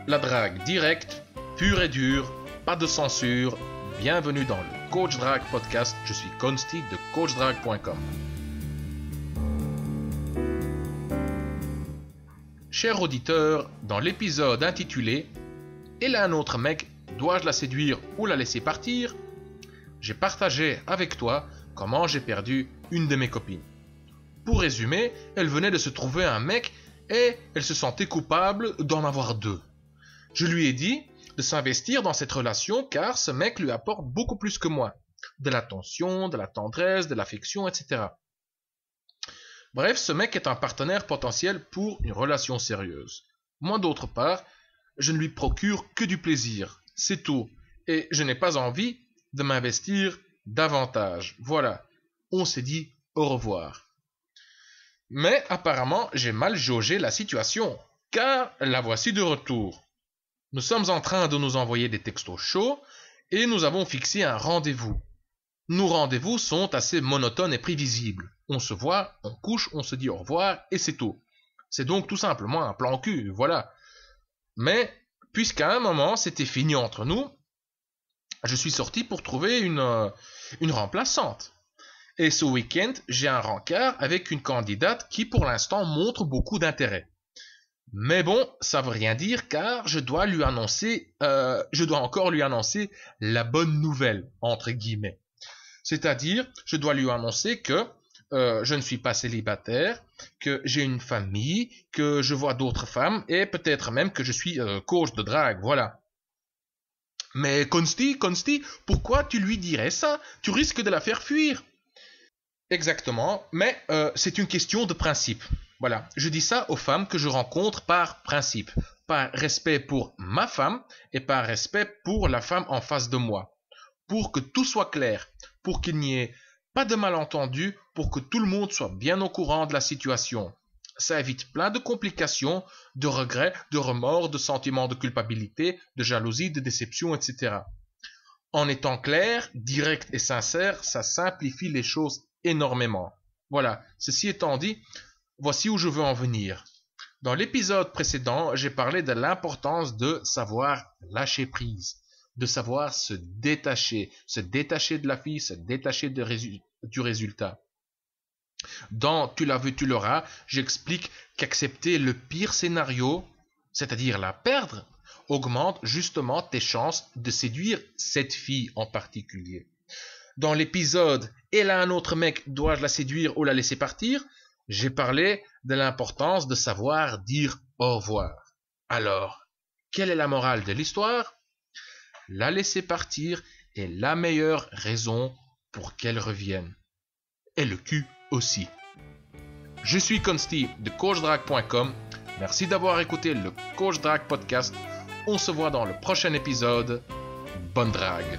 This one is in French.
La drague directe, pure et dure, pas de censure. Bienvenue dans le Coach Drague Podcast. Je suis Consti de coachdrague.com. Cher auditeur, dans l'épisode intitulé « Et là un autre mec, dois-je la séduire ou la laisser partir ?», j'ai partagé avec toi comment j'ai perdu une de mes copines. Pour résumer, elle venait de se trouver un mec et elle se sentait coupable d'en avoir deux. Je lui ai dit de s'investir dans cette relation car ce mec lui apporte beaucoup plus que moi. De l'attention, de la tendresse, de l'affection, etc. Bref, ce mec est un partenaire potentiel pour une relation sérieuse. Moi d'autre part, je ne lui procure que du plaisir, c'est tout. Et je n'ai pas envie de m'investir davantage. Voilà, on s'est dit au revoir. Mais apparemment, j'ai mal jaugé la situation, car la voici de retour. Nous sommes en train de nous envoyer des textos chauds et nous avons fixé un rendez-vous. Nos rendez-vous sont assez monotones et prévisibles. On se voit, on couche, on se dit au revoir et c'est tout. C'est donc tout simplement un plan cul, voilà. Mais, puisqu'à un moment c'était fini entre nous, je suis sorti pour trouver une remplaçante. Et ce week-end, j'ai un rencard avec une candidate qui pour l'instant montre beaucoup d'intérêt. Mais bon, ça veut rien dire car je dois encore lui annoncer la bonne nouvelle, entre guillemets. C'est-à-dire, je dois lui annoncer que je ne suis pas célibataire, que j'ai une famille, que je vois d'autres femmes et peut-être même que je suis coach de drague, voilà. Mais Consti, pourquoi tu lui dirais ça? Tu risques de la faire fuir. Exactement, mais c'est une question de principe. Voilà, je dis ça aux femmes que je rencontre par principe, par respect pour ma femme et par respect pour la femme en face de moi. Pour que tout soit clair, pour qu'il n'y ait pas de malentendus, pour que tout le monde soit bien au courant de la situation. Ça évite plein de complications, de regrets, de remords, de sentiments de culpabilité, de jalousie, de déception, etc. En étant clair, direct et sincère, ça simplifie les choses énormément. Voilà, ceci étant dit, voici où je veux en venir. Dans l'épisode précédent, j'ai parlé de l'importance de savoir lâcher prise, de savoir se détacher de la fille, se détacher du résultat. Dans Tu l'as vu, tu l'auras, j'explique qu'accepter le pire scénario, c'est-à-dire la perdre, augmente justement tes chances de séduire cette fille en particulier. Dans l'épisode « Et là un autre mec, dois-je la séduire ou la laisser partir ?», j'ai parlé de l'importance de savoir dire au revoir. Alors, quelle est la morale de l'histoire ? La laisser partir est la meilleure raison pour qu'elle revienne. Et le cul aussi. Je suis Consti de coachdrague.com. Merci d'avoir écouté le Coach Drague Podcast. On se voit dans le prochain épisode. Bonne drague.